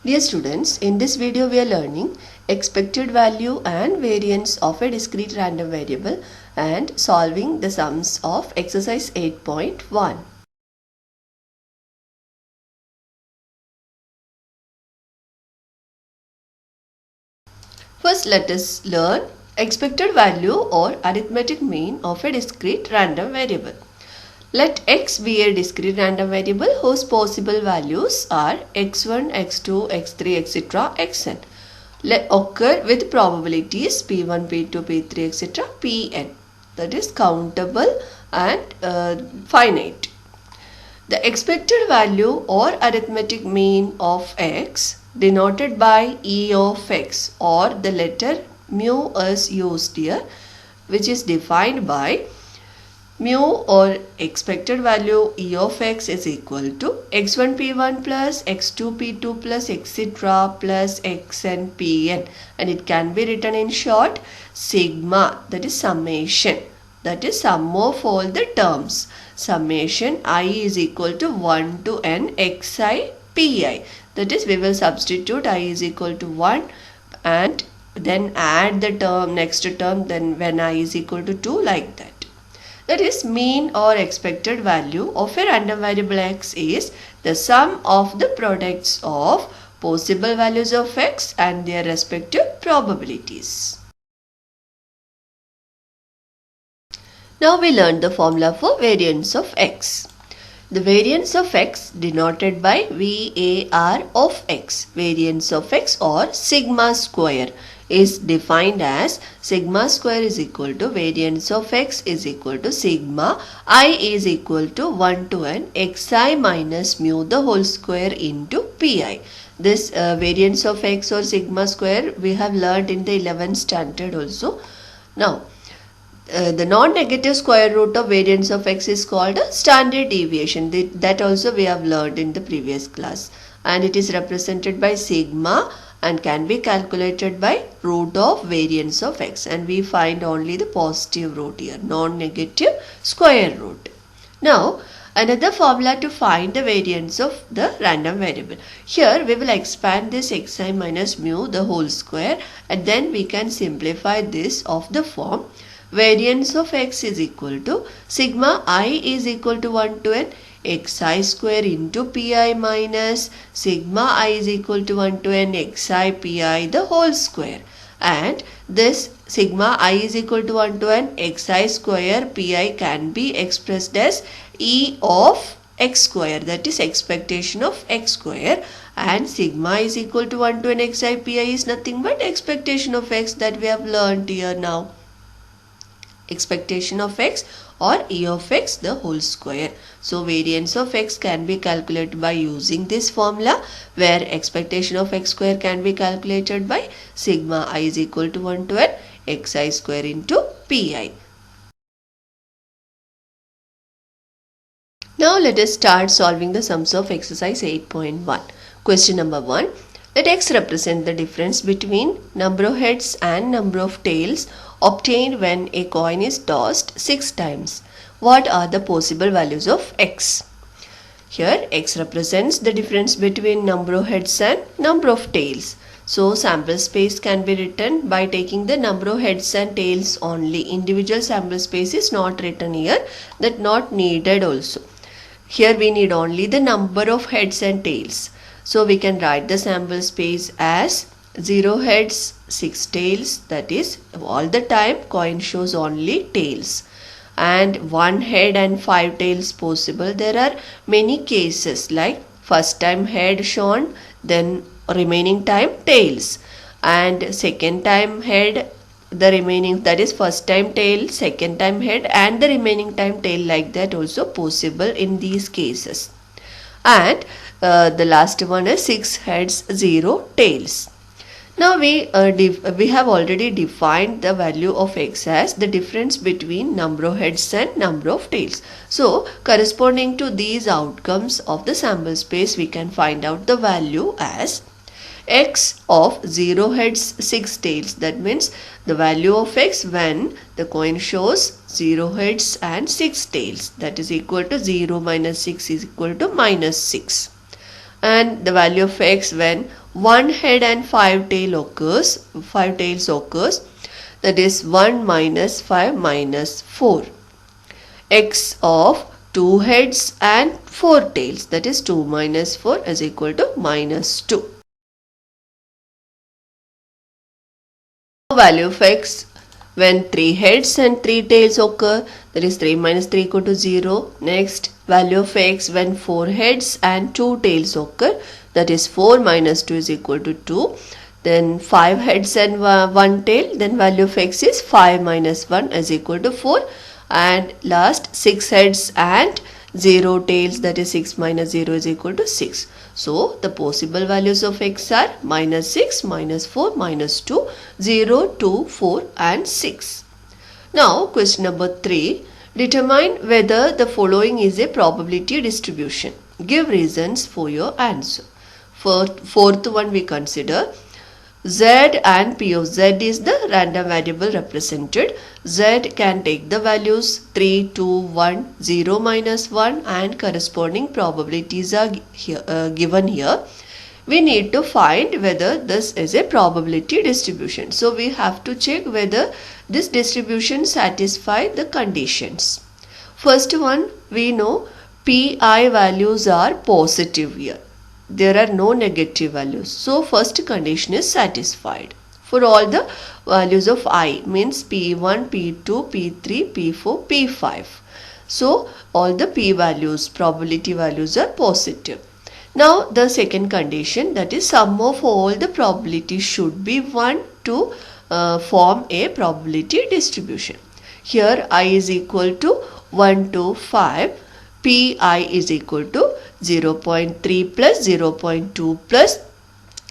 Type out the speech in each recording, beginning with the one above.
Dear students, in this video we are learning expected value and variance of a discrete random variable and solving the sums of exercise 8.1. First, let us learn expected value or arithmetic mean of a discrete random variable. Let x be a discrete random variable whose possible values are x1, x2, x3, etc. xn. Let occur with probabilities p1, p2, p3, etc. pn. That is countable and finite. The expected value or arithmetic mean of x denoted by e of x or the letter mu is used here, which is defined by mu or expected value e of x is equal to x1 p1 plus x2 p2 plus etc plus xn pn, and it can be written in short sigma, that is summation, that is sum of all the terms. Summation I is equal to 1 to n xi pi, that is we will substitute I is equal to 1 and then add the term next term, then when I is equal to 2, like that. That is, mean or expected value of a random variable x is the sum of the products of possible values of x and their respective probabilities. Now we learned the formula for variance of x. The variance of x denoted by VAR of x, variance of x or sigma square, is defined as sigma square is equal to variance of x is equal to sigma I is equal to 1 to n xi minus mu the whole square into pi. This variance of x or sigma square we have learned in the 11th standard also. Now, the non-negative square root of variance of x is called a standard deviation. That also we have learned in the previous class, and it is represented by sigma and can be calculated by root of variance of x, and we find only the positive root here, non-negative square root. Now, another formula to find the variance of the random variable. Here we will expand this xi minus mu the whole square, and then we can simplify this of the form variance of x is equal to sigma I is equal to 1 to n xi square into pi minus sigma I is equal to 1 to n xi pi the whole square, and this sigma I is equal to 1 to n xi square pi can be expressed as e of x square, that is expectation of x square, and sigma is equal to 1 to n xi pi is nothing but expectation of x that we have learned here now. Expectation of x or e of x the whole square. So variance of x can be calculated by using this formula, where expectation of x square can be calculated by sigma I is equal to 1 to n xi square into pi. Now let us start solving the sums of exercise 8.1. Question number 1. Let x represent the difference between number of heads and number of tails obtained when a coin is tossed 6 times. What are the possible values of x? Here x represents the difference between number of heads and number of tails. So sample space can be written by taking the number of heads and tails only. Individual sample space is not written here, that not needed also. Here we need only the number of heads and tails. So we can write the sample space as 0 heads, 6 tails, that is all the time coin shows only tails, and 1 head and 5 tails possible. There are many cases like first time head shown, then remaining time tails, and second time head, the remaining, that is first time tail, second time head and the remaining time tail, like that also possible in these cases. And the last one is 6 heads, 0 tails. Now we have already defined the value of x as the difference between number of heads and number of tails. So corresponding to these outcomes of the sample space, we can find out the value as x of 0 heads 6 tails. That means the value of x when the coin shows 0 heads and 6 tails, that is equal to 0 minus 6 is equal to minus 6. And the value of x when 1 head and 5 tails occurs, that is 1 minus 5 minus 4. X of 2 heads and 4 tails, that is 2 minus 4 is equal to minus 2. Value of x when 3 heads and 3 tails occur, that is 3 minus 3 equal to 0. Next, value of x when 4 heads and 2 tails occur, that is 4 minus 2 is equal to 2. Then 5 heads and 1 tail, then value of x is 5 minus 1 is equal to 4. And last, 6 heads and 0 tails, that is 6 minus 0 is equal to 6. So the possible values of x are minus 6, minus 4, minus 2, 0, 2, 4 and 6. Now question number 3. Determine whether the following is a probability distribution. Give reasons for your answer. Fourth one we consider Z and P of Z is the random variable represented. Z can take the values 3, 2, 1, 0, minus 1 and corresponding probabilities are given here. We need to find whether this is a probability distribution. So we have to check whether this distribution satisfies the conditions. First one, we know Pi values are positive here. There are no negative values. So first condition is satisfied. For all the values of I, means P1, P2, P3, P4, P5. So all the P values, probability values are positive. Now the second condition, that is sum of all the probabilities should be 1 to form a probability distribution. Here I is equal to 1 to 5. Pi is equal to 0.3 plus 0.2 plus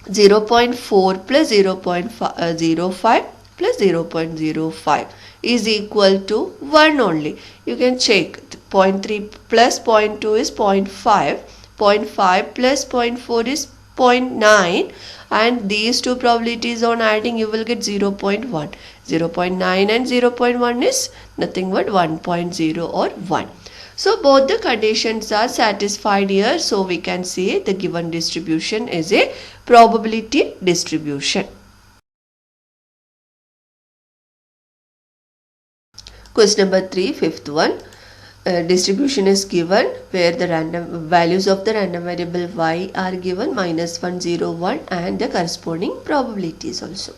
0.4 plus 0.05 plus 0.05 is equal to 1 only. You can check 0.3 plus 0.2 is 0.5, 0.5 plus 0.4 is 0.9 and these two probabilities on adding you will get 0.1. 0.9 and 0.1 is nothing but 1.0 or 1. So both the conditions are satisfied here. So we can say the given distribution is a probability distribution. Question number 3, fifth one. Distribution is given where the random values of the random variable y are given minus 1, 0, 1 and the corresponding probabilities also.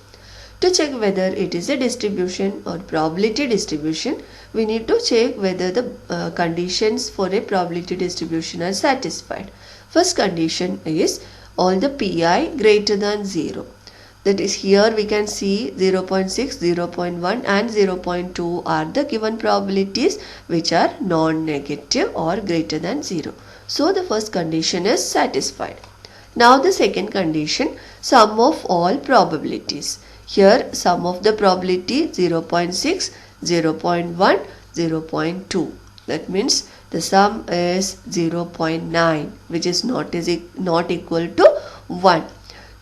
To check whether it is a distribution or probability distribution, we need to check whether the conditions for a probability distribution are satisfied. First condition is all the Pi greater than 0. That is, here we can see 0.6, 0.1 and 0.2 are the given probabilities which are non-negative or greater than 0. So the first condition is satisfied. Now the second condition, sum of all probabilities. Here sum of the probability 0.6, 0.1, 0.2. That means the sum is 0.9 which is not equal to 1.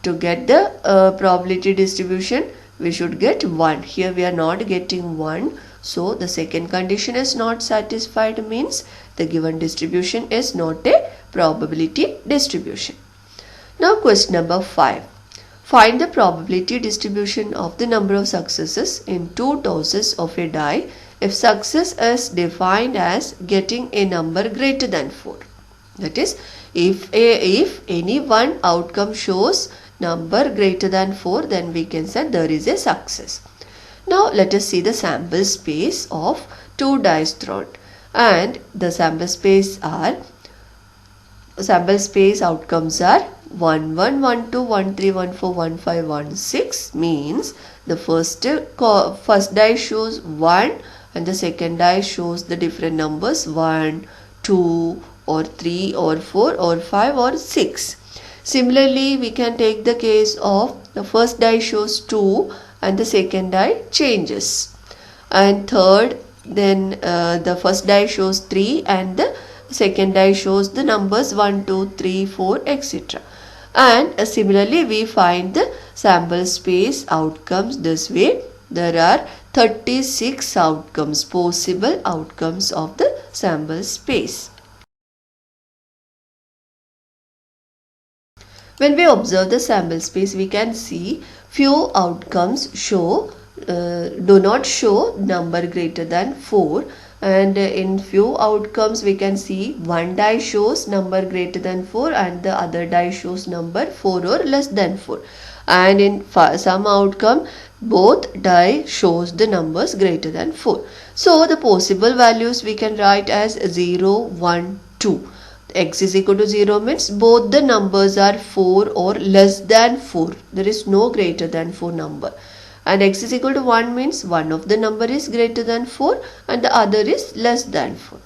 To get the probability distribution we should get 1. Here we are not getting 1. So the second condition is not satisfied, means the given distribution is not a probability distribution. Now question number 5. Find the probability distribution of the number of successes in 2 tosses of a die if success is defined as getting a number greater than 4. That is, if any one outcome shows number greater than 4, then we can say there is a success. Now let us see the sample space of 2 dice thrown, and the sample space outcomes are 1, 1, 1, 2, 1, 3, 1, 4, 1, 5, 1, 6, means the first die shows 1 and the second die shows the different numbers 1, 2 or 3 or 4 or 5 or 6. Similarly, we can take the case of the first die shows 2 and the second die changes. And third, then the first die shows 3 and the second die shows the numbers 1, 2, 3, 4, etc. And similarly, we find the sample space outcomes this way. There are 36 outcomes, possible outcomes of the sample space. When we observe the sample space, we can see few outcomes do not show number greater than 4, and in few outcomes we can see one die shows number greater than 4 and the other die shows number 4 or less than 4, and in some outcome both die shows the numbers greater than 4. So the possible values we can write as 0, 1, 2. X is equal to 0 means both the numbers are 4 or less than 4. There is no greater than 4 number. And x is equal to 1 means one of the number is greater than 4 and the other is less than 4.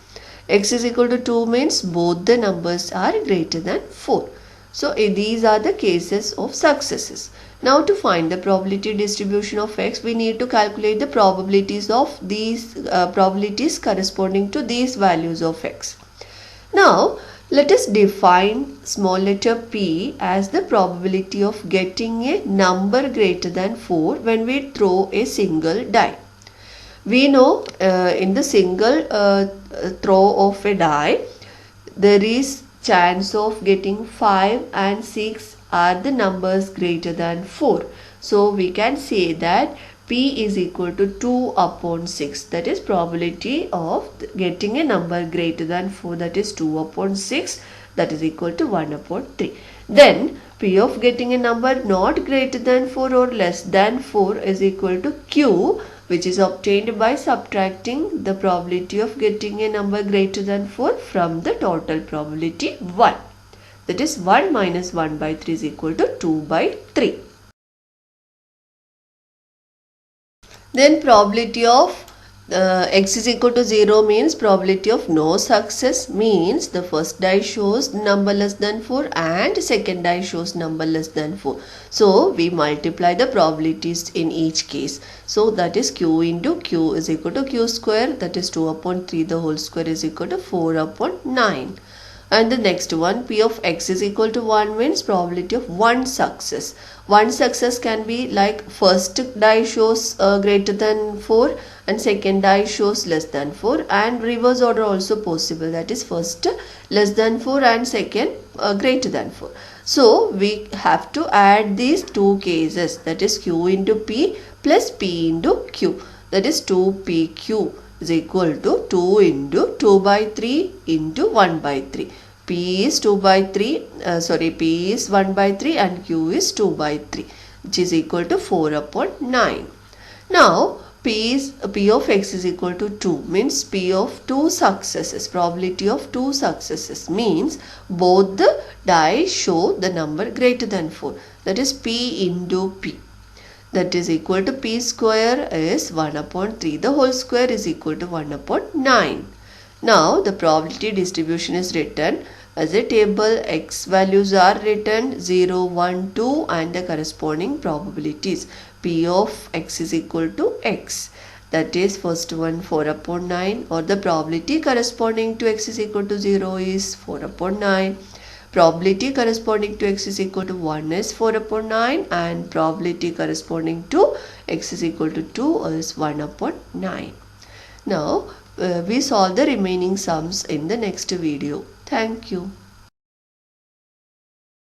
X is equal to 2 means both the numbers are greater than 4. So these are the cases of successes. Now to find the probability distribution of x, we need to calculate the probabilities of these probabilities corresponding to these values of x. Now let us define small letter p as the probability of getting a number greater than 4 when we throw a single die. We know in the single throw of a die, there is chance of getting 5 and 6 are the numbers greater than 4. So we can say that P is equal to 2 upon 6, that is probability of getting a number greater than 4, that is 2 upon 6, that is equal to 1 upon 3. Then P of getting a number not greater than 4 or less than 4 is equal to Q, which is obtained by subtracting the probability of getting a number greater than 4 from the total probability 1. That is 1 minus 1 by 3 is equal to 2 by 3. Then probability of x is equal to 0 means probability of no success, means the first die shows number less than 4 and second die shows number less than 4. So we multiply the probabilities in each case. So that is q into q is equal to q square, that is 2 upon 3 the whole square is equal to 4 upon 9. And the next one, P of x is equal to 1 means probability of one success. One success can be like first die shows greater than 4 and second die shows less than 4, and reverse order also possible, that is first less than 4 and second greater than 4. So we have to add these two cases, that is q into p plus p into q, that is 2pq is equal to 2 into 2 by 3 into 1 by 3. P is 2 by 3, P is 1 by 3 and Q is 2 by 3, which is equal to 4 upon 9. Now P of x is equal to 2 means P of two successes, probability of two successes means both the die show the number greater than 4, that is P into P. That is equal to P square is 1 upon 3 the whole square is equal to 1 upon 9. Now the probability distribution is written as a table. X values are written 0, 1, 2 and the corresponding probabilities. P of x is equal to x. That is first one 4 upon 9, or the probability corresponding to x is equal to 0 is 4 upon 9. Probability corresponding to x is equal to 1 is 4 upon 9 and probability corresponding to x is equal to 2 is 1 upon 9. Now we solve the remaining sums in the next video. Thank you.